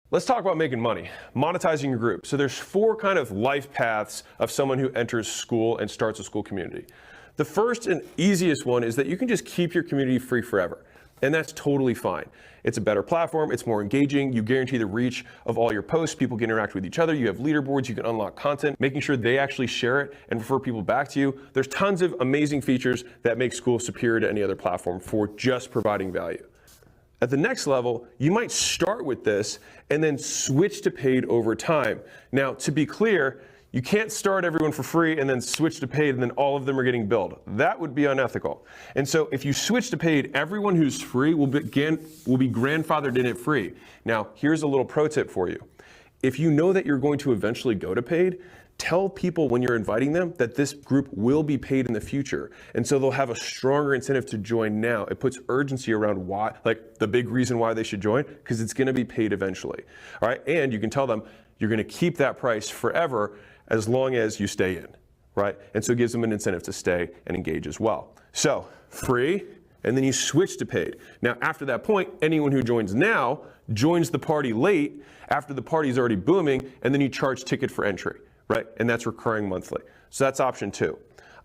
Let's talk about making money, monetizing your group. So there's 4 kind of life paths of someone who enters Skool and starts a Skool community. The first and easiest one is that you can just keep your community free forever. And that's totally fine. It's a better platform, it's more engaging, you guarantee the reach of all your posts, people can interact with each other, you have leaderboards, you can unlock content, making sure they actually share it and refer people back to you. There's tons of amazing features that make Skool superior to any other platform for just providing value. At the next level, you might start with this and then switch to paid over time. Now, to be clear, you can't start everyone for free and then switch to paid and then all of them are getting billed. That would be unethical. And so if you switch to paid, everyone who's free will be grandfathered in at free. Now, here's a little pro tip for you. If you know that you're going to eventually go to paid, tell people when you're inviting them that this group will be paid in the future. And so they'll have a stronger incentive to join now. It puts urgency around why, like the big reason why they should join, because it's going to be paid eventually. All right. And you can tell them you're going to keep that price forever as long as you stay in. Right. And so it gives them an incentive to stay and engage as well. So free, and then you switch to paid. Now, after that point, anyone who joins now joins the party late after the party is already booming, and then you charge ticket for entry. Right? And that's recurring monthly. So that's option 2.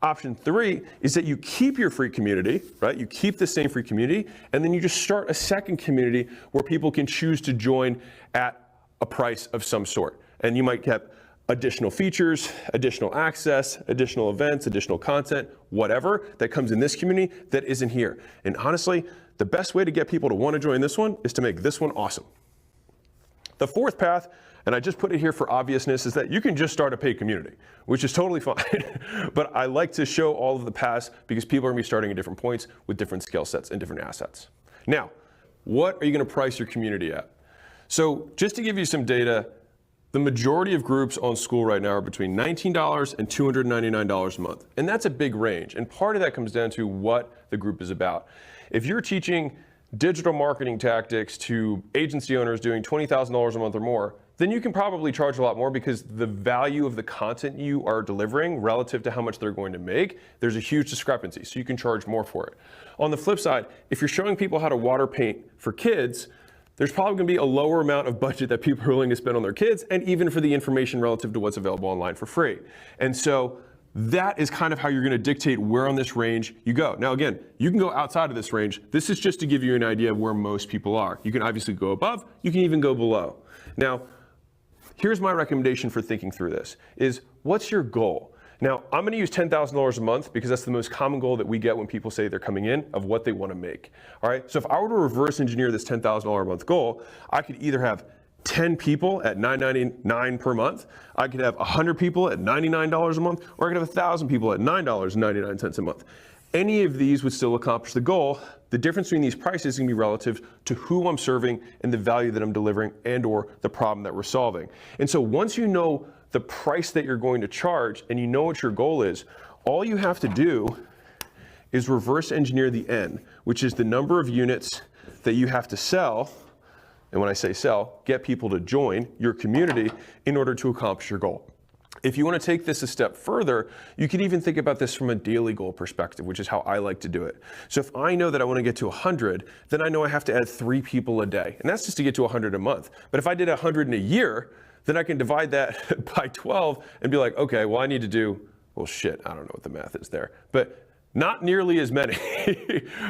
Option 3 is that you keep your free community, right? You keep the same free community, and then you just start a second community where people can choose to join at a price of some sort. And you might get additional features, additional access, additional events, additional content, whatever that comes in this community that isn't here. And honestly, the best way to get people to want to join this one is to make this one awesome. The fourth path, and I just put it here for obviousness, is that you can just start a paid community, which is totally fine. But I like to show all of the paths because people are going to be starting at different points with different skill sets and different assets. Now, what are you going to price your community at? So just to give you some data, the majority of groups on Skool right now are between $19 and $299 a month. And that's a big range. And part of that comes down to what the group is about. If you're teaching digital marketing tactics to agency owners doing $20,000 a month or more, then you can probably charge a lot more because the value of the content you are delivering relative to how much they're going to make, there's a huge discrepancy, so you can charge more for it. On the flip side, if you're showing people how to water paint for kids, there's probably going to be a lower amount of budget that people are willing to spend on their kids, and even for the information relative to what's available online for free. And so that is kind of how you're going to dictate where on this range you go. Now, again, you can go outside of this range. This is just to give you an idea of where most people are. You can obviously go above, you can even go below. Now, here's my recommendation for thinking through this, is what's your goal? Now, I'm going to use $10,000 a month because that's the most common goal that we get when people say they're coming in of what they want to make. All right, so if I were to reverse engineer this $10,000 a month goal, I could either have 10 people at $9.99 per month, I could have 100 people at $99 a month, or I could have 1,000 people at $9.99 a month. Any of these would still accomplish the goal. The difference between these prices is going to be relative to who I'm serving and the value that I'm delivering and or the problem that we're solving. And so once you know the price that you're going to charge and you know what your goal is, all you have to do is reverse engineer the N, which is the number of units that you have to sell. And when I say sell, get people to join your community in order to accomplish your goal. If you want to take this a step further, you can even think about this from a daily goal perspective, which is how I like to do it. So if I know that I want to get to 100, then I know I have to add 3 people a day. And that's just to get to 100 a month. But if I did 100 in a year, then I can divide that by 12 and be like, okay, well, I need to do, well, shit, I don't know what the math is there. But not nearly as many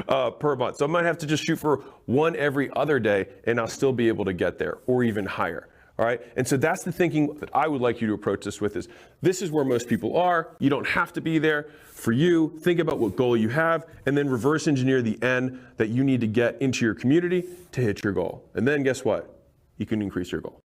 per month. So I might have to just shoot for 1 every other day and I'll still be able to get there or even higher. All right. And so that's the thinking that I would like you to approach this with, is this is where most people are. You don't have to be there. For you, think about what goal you have and then reverse engineer the N that you need to get into your community to hit your goal. And then guess what? You can increase your goal.